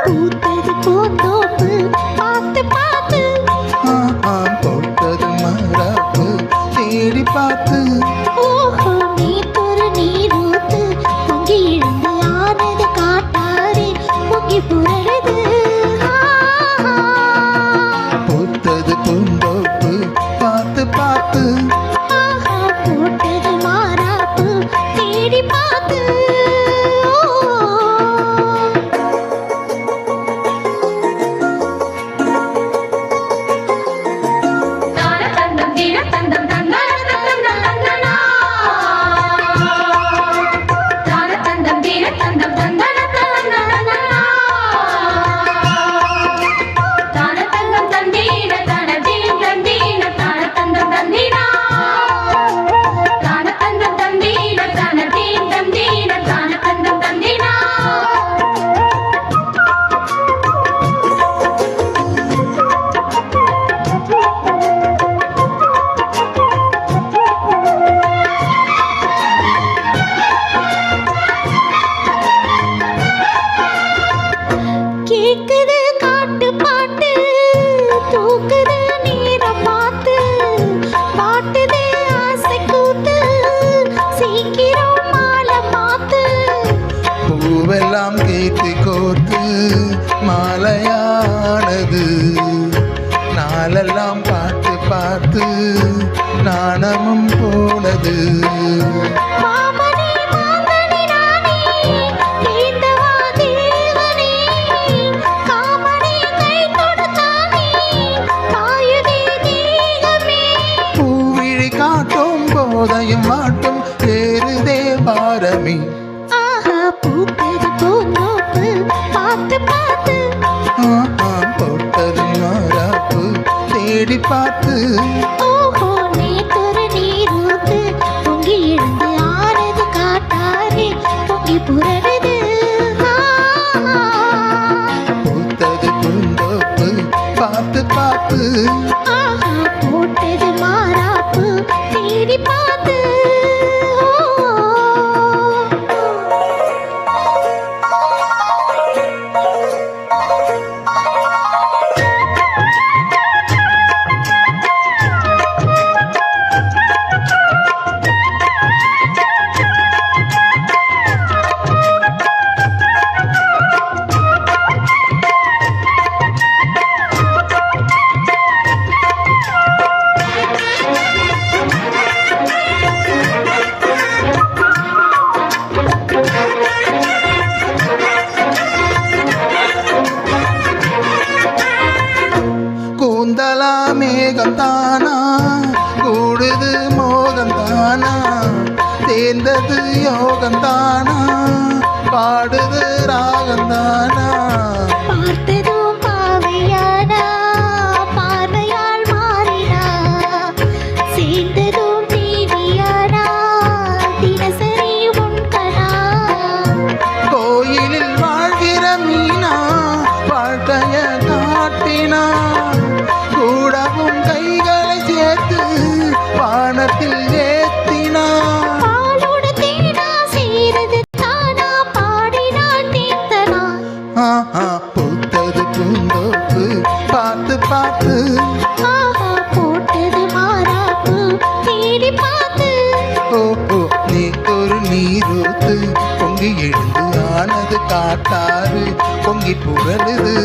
பூத்தது பூந்தோப்பு பார்த்து பார்த்து போட்டது மரப்பு தேடி பார்த்து ஓஹோ நீத்தொரு நீரூத்து பொங்கி எழுந்து ஆனது காட்டாரே பொங்கி புரழுது பூத்தது பூந்தோப்பு பார்த்து பார்த்து போட்டது மாறாப்பு தேடி பார்த்து கேக்குது காட்டு பாட்டு தூக்குது நீரை பார்த்து பாட்டுது ஆசை கூத்து சீக்கிரம் மாலை மாத்து பூவெல்லாம் கேத்து கோர்த்து மாலையானது நாளெல்லாம் பார்த்து பார்த்து நாணமும் போனது மாமனே மாங்கனி நானே தேர்ந்தவா தேவனே காமனே கை கொடுத்தானே காயுதே தேகமே பூவிழி காட்டும் போதையும் மாட்டும் ஏறுதே பாரமி ஆஹா பூத்தது பூந்தோப்பு பார்த்து பார்த்து போட்டது மாறாப்பு தேடி பார்த்து ஓஹோ நேத்தொரு நீரூத்து பொங்கி எழுந்து ஆனது காட்டாரே பொங்கி புரழுது பூத்தது பூந்தோப்பு பார்த்து பார்த்து ஆஹா போட்டது மாறாப்பு தேடி பார்த்து கூந்தலா மேகந்தானா கூடுது மோகந்தானா தேர்ந்தது யோகந்தானா பாடுது ராகந்தானா பார்த்ததும் பாவையானா பார்வையால் மாறினா சேர்ந்ததும் தேவியானா தினசரி உண்கனா கோயிலில் வாழ்கிற மீனா வாழ்க்கைய காட்டினா கூடவும் கைகளை சேர்த்து வானத்தில் ஏத்தினா பாலோடு தேனா சேருது தானா பாடினான் தீர்த்தனா பூத்தது பூந்தோப்பு பார்த்து பார்த்து ஆஹா போட்டது மாறாப்பு தேடி பார்த்து ஓஹோ நீ ஒரு நீரூத்து பொங்கி எழுந்து ஆனது காட்டாறு பொங்கி புகழுது